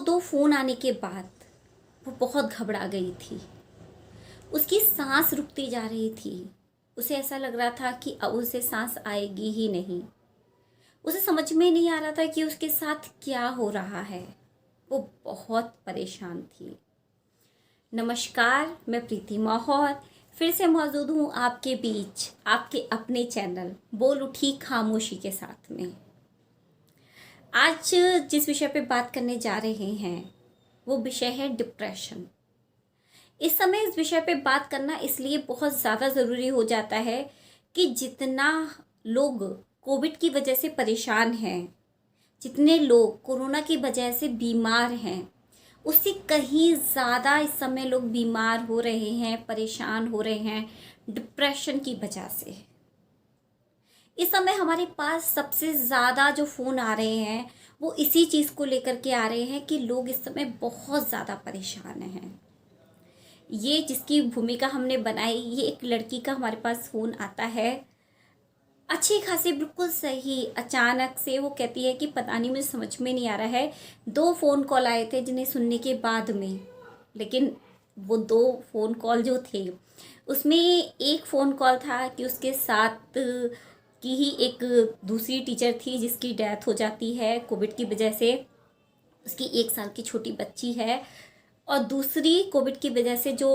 दो फ़ोन आने के बाद वो बहुत घबरा गई थी। उसकी सांस रुकती जा रही थी। उसे ऐसा लग रहा था कि अब उसे सांस आएगी ही नहीं। उसे समझ में नहीं आ रहा था कि उसके साथ क्या हो रहा है। वो बहुत परेशान थी। नमस्कार, मैं प्रीति माहौर फिर से मौजूद हूँ आपके बीच, आपके अपने चैनल बोल उठी खामोशी के साथ में। आज जिस विषय पे बात करने जा रहे हैं वो विषय है डिप्रेशन। इस समय इस विषय पे बात करना इसलिए बहुत ज़्यादा ज़रूरी हो जाता है कि जितना लोग कोविड की वजह से परेशान हैं, जितने लोग कोरोना की वजह से बीमार हैं, उससे कहीं ज़्यादा इस समय लोग बीमार हो रहे हैं, परेशान हो रहे हैं डिप्रेशन की वजह से। इस समय हमारे पास सबसे ज़्यादा जो फ़ोन आ रहे हैं वो इसी चीज़ को लेकर के आ रहे हैं कि लोग इस समय बहुत ज़्यादा परेशान हैं। ये जिसकी भूमिका हमने बनाई, ये एक लड़की का हमारे पास फ़ोन आता है, अच्छी खासी बिल्कुल सही। अचानक से वो कहती है कि पता नहीं, मुझे समझ में नहीं आ रहा है। 2 फ़ोन कॉल आए थे जिन्हें सुनने के बाद में, लेकिन वो 2 फ़ोन कॉल जो थे उसमें एक फ़ोन कॉल था कि उसके साथ की ही एक दूसरी टीचर थी जिसकी डेथ हो जाती है कोविड की वजह से। उसकी 1 साल की छोटी बच्ची है। और दूसरी कोविड की वजह से जो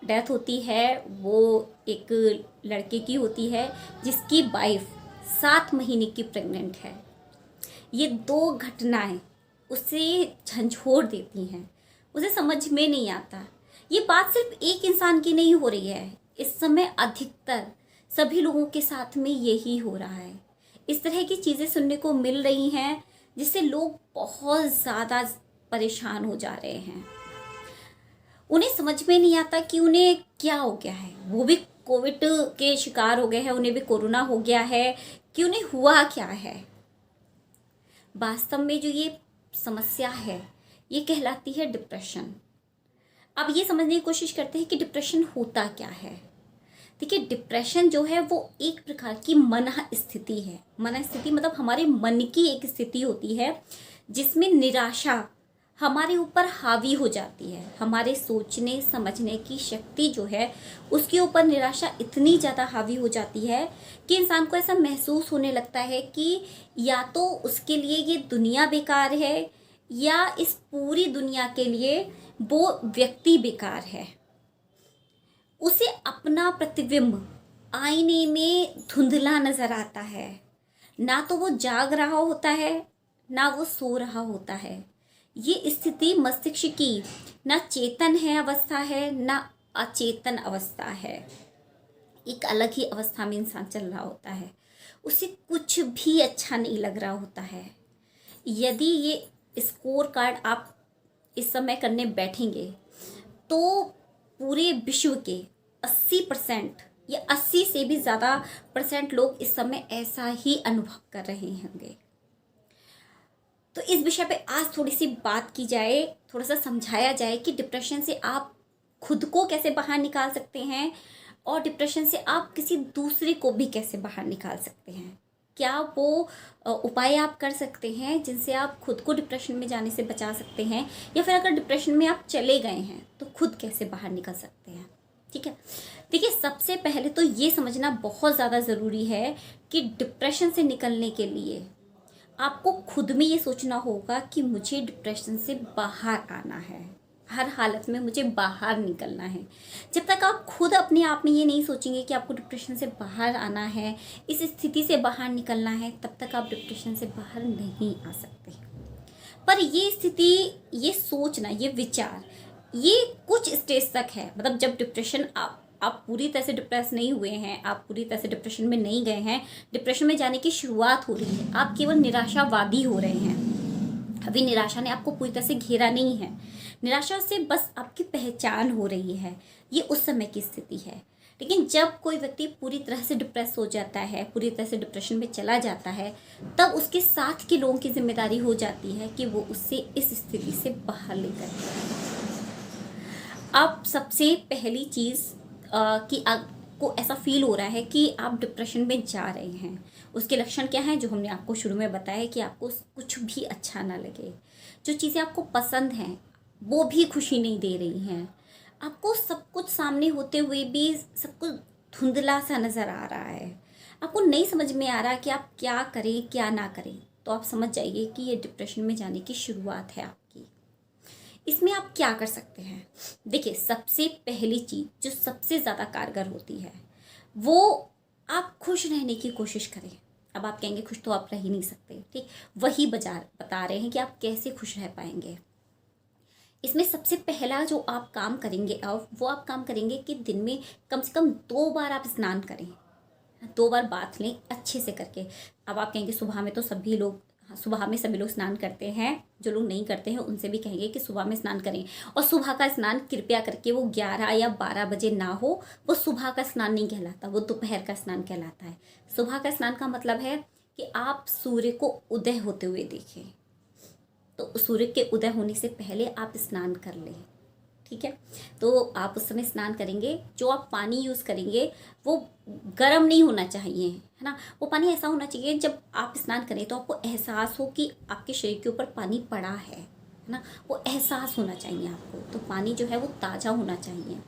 डेथ होती है वो एक लड़के की होती है जिसकी वाइफ 7 महीने की प्रेग्नेंट है। ये 2 घटनाएं उसे झंझोड़ देती हैं। उसे समझ में नहीं आता। ये बात सिर्फ एक इंसान की नहीं हो रही है, इस समय अधिकतर सभी लोगों के साथ में यही हो रहा है। इस तरह की चीज़ें सुनने को मिल रही हैं जिससे लोग बहुत ज़्यादा परेशान हो जा रहे हैं। उन्हें समझ में नहीं आता कि उन्हें क्या हो गया है। वो भी कोविड के शिकार हो गए हैं, उन्हें भी कोरोना हो गया है, कि उन्हें हुआ क्या है। वास्तव में जो ये समस्या है ये कहलाती है डिप्रेशन। अब ये समझने की कोशिश करते हैं कि डिप्रेशन होता क्या है। देखिए, डिप्रेशन जो है वो एक प्रकार की मन स्थिति है। मन स्थिति मतलब हमारे मन की एक स्थिति होती है जिसमें निराशा हमारे ऊपर हावी हो जाती है। हमारे सोचने समझने की शक्ति जो है उसके ऊपर निराशा इतनी ज़्यादा हावी हो जाती है कि इंसान को ऐसा महसूस होने लगता है कि या तो उसके लिए ये दुनिया बेकार है या इस पूरी दुनिया के लिए वो व्यक्ति बेकार है। उसे अपना प्रतिबिंब आईने में धुंधला नजर आता है। ना तो वो जाग रहा होता है ना वो सो रहा होता है। ये स्थिति मस्तिष्क की ना चेतन है अवस्था है ना अचेतन अवस्था है। एक अलग ही अवस्था में इंसान चल रहा होता है। उसे कुछ भी अच्छा नहीं लग रहा होता है। यदि ये स्कोर कार्ड आप इस समय करने बैठेंगे तो पूरे विश्व के 80% या 80 से भी ज़्यादा % लोग इस समय ऐसा ही अनुभव कर रहे होंगे। तो इस विषय पे आज थोड़ी सी बात की जाए, थोड़ा सा समझाया जाए कि डिप्रेशन से आप खुद को कैसे बाहर निकाल सकते हैं और डिप्रेशन से आप किसी दूसरे को भी कैसे बाहर निकाल सकते हैं। क्या वो उपाय आप कर सकते हैं जिनसे आप खुद को डिप्रेशन में जाने से बचा सकते हैं, या फिर अगर डिप्रेशन में आप चले गए हैं तो खुद कैसे बाहर निकल सकते हैं। ठीक है, देखिए, सबसे पहले तो ये समझना बहुत ज़्यादा ज़रूरी है कि डिप्रेशन से निकलने के लिए आपको खुद में ये सोचना होगा कि मुझे डिप्रेशन से बाहर आना है। हर हालत में मुझे बाहर निकलना है। जब तक आप खुद अपने आप में ये नहीं सोचेंगे कि आपको डिप्रेशन से बाहर आना है, इस स्थिति से बाहर निकलना है, तब तक आप डिप्रेशन से बाहर नहीं आ सकते। पर ये स्थिति, ये सोचना, ये विचार, ये कुछ स्टेज तक है। मतलब जब डिप्रेशन आप पूरी तरह से डिप्रेस नहीं हुए हैं, आप पूरी तरह से डिप्रेशन में नहीं गए हैं, डिप्रेशन में जाने की शुरुआत हो रही है, आप केवल निराशावादी हो रहे हैं। अभी निराशा ने आपको पूरी तरह से घेरा नहीं है। निराशा से बस आपकी पहचान हो रही है। ये उस समय की स्थिति है। लेकिन जब कोई व्यक्ति पूरी तरह से डिप्रेस हो जाता है, पूरी तरह से डिप्रेशन में चला जाता है, तब उसके साथ के लोगों की जिम्मेदारी हो जाती है कि वो उससे इस स्थिति से बाहर लेकर के आए। अब सबसे पहली चीज़ कि आपको ऐसा फील हो रहा है कि आप डिप्रेशन में जा रहे हैं, उसके लक्षण क्या हैं? जो हमने आपको शुरू में बताया कि आपको कुछ भी अच्छा ना लगे, जो चीज़ें आपको पसंद हैं वो भी खुशी नहीं दे रही हैं, आपको सब कुछ सामने होते हुए भी सब कुछ धुंधला सा नज़र आ रहा है, आपको नहीं समझ में आ रहा कि आप क्या करें क्या ना करें, तो आप समझ जाइए कि ये डिप्रेशन में जाने की शुरुआत है आपकी। इसमें आप क्या कर सकते हैं? देखिए, सबसे पहली चीज़ जो सबसे ज़्यादा कारगर होती है वो आप खुश रहने की कोशिश करें। अब आप कहेंगे खुश तो आप रह ही नहीं सकते, ठीक, वही बता रहे हैं कि आप कैसे खुश रह पाएंगे। इसमें सबसे पहला जो आप काम करेंगे अब वो आप काम करेंगे कि दिन में कम से कम 2 बार आप स्नान करें, 2 बार बाथ लें अच्छे से करके। अब आप कहेंगे सुबह में तो सभी लोग, हाँ, सुबह में सभी लोग स्नान करते हैं, जो लोग नहीं करते हैं उनसे भी कहेंगे कि सुबह में स्नान करें। और सुबह का स्नान कृपया करके वो 11 या 12 बजे ना हो, वो सुबह का स्नान नहीं कहलाता, वो दोपहर का स्नान कहलाता है। सुबह का स्नान का मतलब है कि आप सूर्य को उदय होते हुए देखें, तो सूर्य के उदय होने से पहले आप स्नान कर लें, ठीक है। तो आप उस समय स्नान करेंगे, जो आप पानी यूज़ करेंगे वो गर्म नहीं होना चाहिए, है ना। वो पानी ऐसा होना चाहिए जब आप स्नान करें तो आपको एहसास हो कि आपके शरीर के ऊपर पानी पड़ा है ना, वो एहसास होना चाहिए आपको। तो पानी जो है वो ताज़ा होना चाहिए।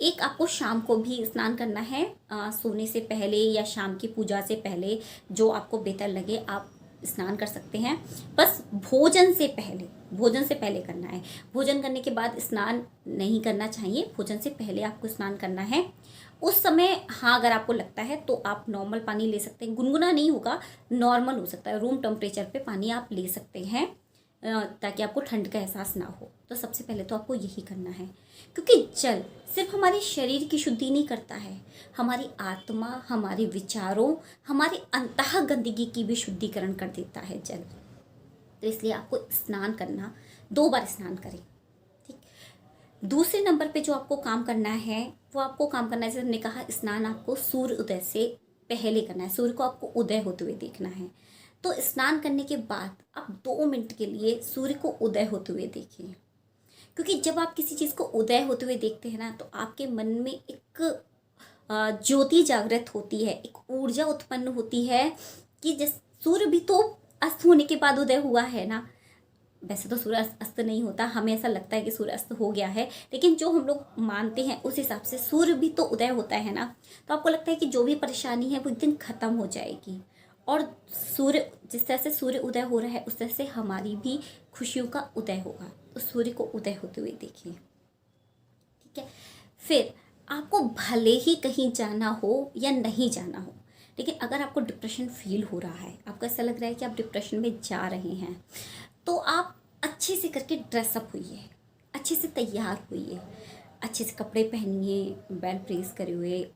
एक आपको शाम को भी स्नान करना है, सोने से पहले या शाम की पूजा से पहले, जो आपको बेहतर लगे आप स्नान कर सकते हैं। बस भोजन से पहले करना है। भोजन करने के बाद स्नान नहीं करना चाहिए, भोजन से पहले आपको स्नान करना है। उस समय हाँ, अगर आपको लगता है तो आप नॉर्मल पानी ले सकते हैं, गुनगुना नहीं होगा, नॉर्मल हो सकता है, रूम टेम्परेचर पे पानी आप ले सकते हैं, ताकि आपको ठंड का एहसास ना हो। तो सबसे पहले तो आपको यही करना है, क्योंकि जल सिर्फ हमारे शरीर की शुद्धि नहीं करता है, हमारी आत्मा, हमारे विचारों, हमारे अंतः गंदगी की भी शुद्धिकरण कर देता है जल। तो इसलिए आपको स्नान करना, 2 बार स्नान करें, ठीक। दूसरे नंबर पे जो आपको काम करना है वो आपको काम करना है, जैसे हमने कहा, स्नान आपको सूर्य उदय से पहले करना है, सूर्य को आपको उदय होते हुए देखना है। तो स्नान करने के बाद आप 2 मिनट के लिए सूर्य को उदय होते हुए देखिए, क्योंकि जब आप किसी चीज़ को उदय होते हुए देखते हैं ना, तो आपके मन में एक ज्योति जागृत होती है, एक ऊर्जा उत्पन्न होती है कि जिस सूर्य भी तो अस्त होने के बाद उदय हुआ है ना। वैसे तो सूर्य अस्त नहीं होता, हमें ऐसा लगता है कि सूर्य अस्त हो गया है, लेकिन जो हम लोग मानते हैं उस हिसाब से सूर्य भी तो उदय होता है ना। तो आपको लगता है कि जो भी परेशानी है वो एक दिन खत्म हो जाएगी। और सूर्य, जिस तरह से सूर्य उदय हो रहा है उस तरह से हमारी भी खुशियों का उदय होगा। तो सूर्य को उदय होते हुए देखिए, ठीक है। फिर आपको भले ही कहीं जाना हो या नहीं जाना हो, लेकिन अगर आपको डिप्रेशन फील हो रहा है, आपको ऐसा लग रहा है कि आप डिप्रेशन में जा रहे हैं, तो आप अच्छे से करके ड्रेसअप होइए, अच्छे से तैयार होइए, अच्छे से कपड़े पहनिए, वेल प्रेस करे हुए,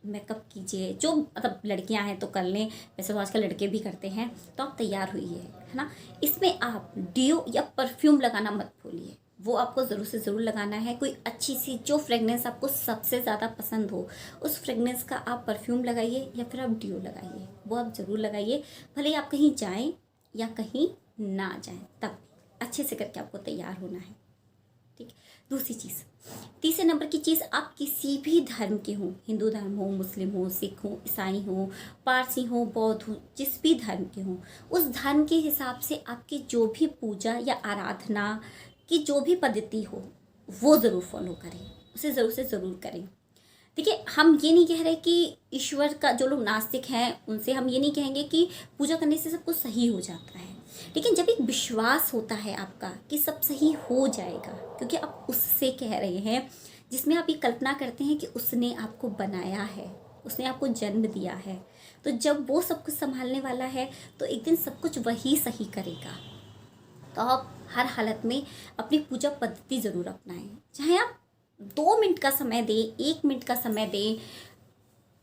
मेकअप कीजिए, जो मतलब लड़कियां हैं तो कर लें, वैसे तो आजकल लड़के भी करते हैं। तो आप तैयार हुइए, है ना। इसमें आप डियो या परफ्यूम लगाना मत भूलिए, वो आपको ज़रूर से ज़रूर लगाना है। कोई अच्छी सी जो फ्रेगनेंस आपको सबसे ज़्यादा पसंद हो, उस फ्रेगनेंस का आप परफ्यूम लगाइए या फिर आप डियो लगाइए, वो आप ज़रूर लगाइए। भले आप कहीं जाएं या कहीं ना जाएं, तब अच्छे से करके आपको तैयार होना है, ठीक। दूसरी चीज़, तीसरे नंबर की चीज़, आप किसी भी धर्म के हों, हिंदू धर्म हो, मुस्लिम हो, सिख हो, ईसाई हो, पारसी हो, बौद्ध हो, जिस भी धर्म के हों, उस धर्म के हिसाब से आपकी जो भी पूजा या आराधना की जो भी पद्धति हो वो ज़रूर फॉलो करें, उसे ज़रूर से ज़रूर करें। देखिए, हम ये नहीं कह रहे कि ईश्वर का, जो लोग नास्तिक हैं उनसे हम ये नहीं कहेंगे कि पूजा करने से सब कुछ सही हो जाता है, लेकिन जब एक विश्वास होता है आपका कि सब सही हो जाएगा, क्योंकि आप उससे कह रहे हैं जिसमें आप ये कल्पना करते हैं कि उसने आपको बनाया है, उसने आपको जन्म दिया है, तो जब वो सब कुछ संभालने वाला है तो एक दिन सब कुछ वही सही करेगा। तो आप हर हालत में अपनी पूजा पद्धति ज़रूर अपनाएं, चाहे आप 2 मिनट का समय दें, 1 मिनट का समय दें,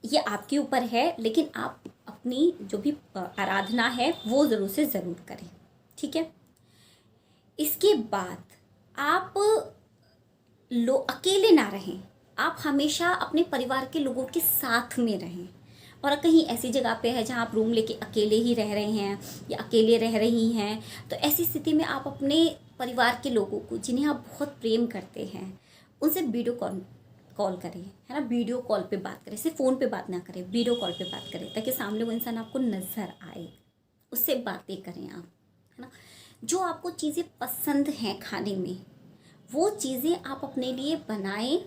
ये आपके ऊपर है, लेकिन आप अपनी जो भी आराधना है वो ज़रूर से ज़रूर करें, ठीक है। इसके बाद आप अकेले ना रहें, आप हमेशा अपने परिवार के लोगों के साथ में रहें। और कहीं ऐसी जगह पे है जहाँ आप रूम लेके अकेले ही रह रहे हैं या अकेले रह रही हैं, तो ऐसी स्थिति में आप अपने परिवार के लोगों को, जिन्हें आप बहुत प्रेम करते हैं, उनसे वीडियो कॉल कॉल करें, है ना, वीडियो कॉल पे बात करें, सिर्फ फ़ोन पे बात ना करें, वीडियो कॉल पे बात करें, ताकि सामने वो इंसान आपको नज़र आए, उससे बातें करें आप, है ना। जो आपको चीज़ें पसंद हैं खाने में, वो चीज़ें आप अपने लिए बनाएं।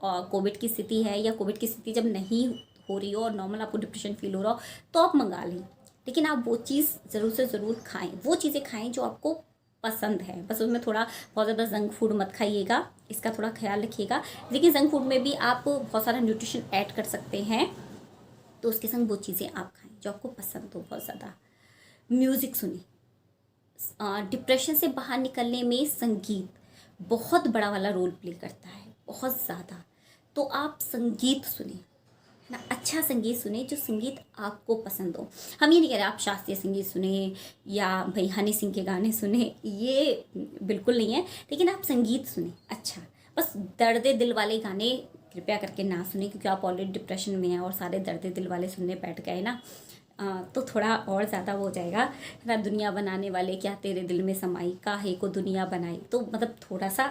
और कोविड की स्थिति है, या कोविड की स्थिति जब नहीं हो रही हो और नॉर्मल आपको डिप्रेशन फील हो रहा हो, तो आप मंगा लें, लेकिन आप वो चीज़ ज़रूर से ज़रूर खाएं, वो चीज़ें खाएं जो आपको पसंद है। बस उसमें थोड़ा बहुत ज़्यादा जंक फूड मत खाइएगा, इसका थोड़ा ख्याल रखिएगा। लेकिन जंक फूड में भी आप बहुत सारा न्यूट्रिशन ऐड कर सकते हैं, तो उसके संग वो चीज़ें आप खाएं जो आपको पसंद हो बहुत ज़्यादा। म्यूज़िक सुनिए। डिप्रेशन से बाहर निकलने में संगीत बहुत बड़ा वाला रोल प्ले करता है, बहुत ज़्यादा। तो आप संगीत सुने, है ना, अच्छा संगीत सुने, जो संगीत आपको पसंद हो। हम ये नहीं कह रहे आप शास्त्रीय संगीत सुने या भाई हनी सिंह के गाने सुने, ये बिल्कुल नहीं है, लेकिन आप संगीत सुने अच्छा। बस दर्द दिल वाले गाने कृपया करके ना सुने, क्योंकि आप ऑलरेडी डिप्रेशन में हैं और सारे दर्द दिल वाले सुनने बैठ गए ना, तो थोड़ा और ज़्यादा वो हो जाएगा, है ना। दुनिया बनाने वाले क्या तेरे दिल में समाई, काहे को दुनिया बनाई, तो मतलब थोड़ा सा,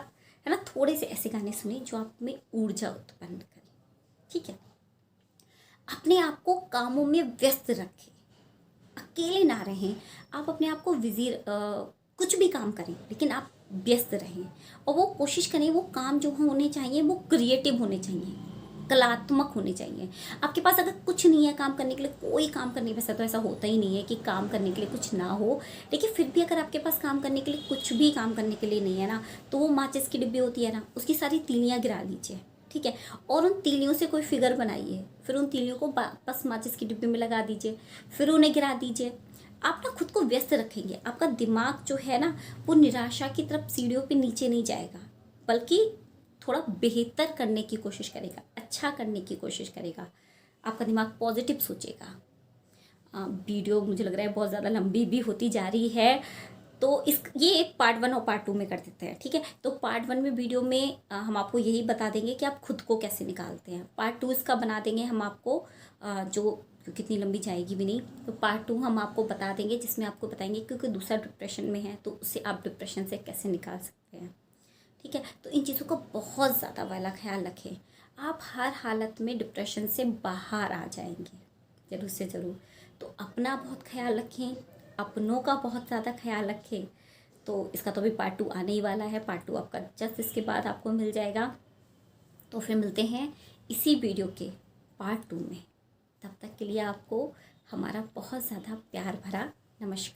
है ना, थोड़े से ऐसे गाने सुने जो आप में ऊर्जा उत्पन्न करें, ठीक है। अपने आप को कामों में व्यस्त रखें, अकेले ना रहें, आप अपने आप को बिजी, कुछ भी काम करें लेकिन आप व्यस्त रहें, और वो कोशिश करें वो काम जो होने चाहिए वो क्रिएटिव होने चाहिए, कलात्मक होने चाहिए। आपके पास अगर कुछ नहीं है काम करने के लिए, कोई काम करने वैसे तो ऐसा होता ही नहीं है कि काम करने के लिए कुछ ना हो, लेकिन फिर भी अगर आपके पास काम करने के लिए कुछ भी काम करने के लिए नहीं है ना, तो वो माचिस की डिब्बी होती है ना, उसकी सारी तीलियाँ गिरा लीजिए, ठीक है। और उन तीलियों से कोई फिगर बनाइए, फिर उन तीलियों को वापस माचिस की डिब्बी में लगा दीजिए, फिर उन्हें गिरा दीजिए। आप ना खुद को व्यस्त रखेंगे, आपका दिमाग जो है ना, वो निराशा की तरफ सीढ़ियों पे नीचे नहीं जाएगा, बल्कि थोड़ा बेहतर करने की कोशिश करेगा, अच्छा करने की कोशिश करेगा, आपका दिमाग पॉजिटिव सोचेगा। वीडियो मुझे लग रहा है बहुत ज़्यादा लंबी भी होती जा रही है, तो ये एक पार्ट 1 और पार्ट 2 में कर देते हैं, ठीक है। तो पार्ट 1 में वीडियो में हम आपको यही बता देंगे कि आप खुद को कैसे निकालते हैं। पार्ट 2 इसका बना देंगे हम आपको, जो कितनी लंबी जाएगी भी नहीं, तो पार्ट 2 हम आपको बता देंगे, जिसमें आपको बताएंगे क्योंकि दूसरा डिप्रेशन में है तो उससे आप डिप्रेशन से कैसे निकाल सकते हैं, ठीक है। तो इन चीज़ों का बहुत ज़्यादा वाला ख्याल रखें, आप हर हालत में डिप्रेशन से बाहर आ जाएंगे, ज़रूर से ज़रूर। तो अपना बहुत ख्याल रखें, अपनों का बहुत ज़्यादा ख्याल रखें। तो इसका तो अभी पार्ट 2 आने ही वाला है, पार्ट 2 आपका जस्ट इसके बाद आपको मिल जाएगा। तो फिर मिलते हैं इसी वीडियो के पार्ट 2 में, तब तक के लिए आपको हमारा बहुत ज़्यादा प्यार भरा नमस्कार।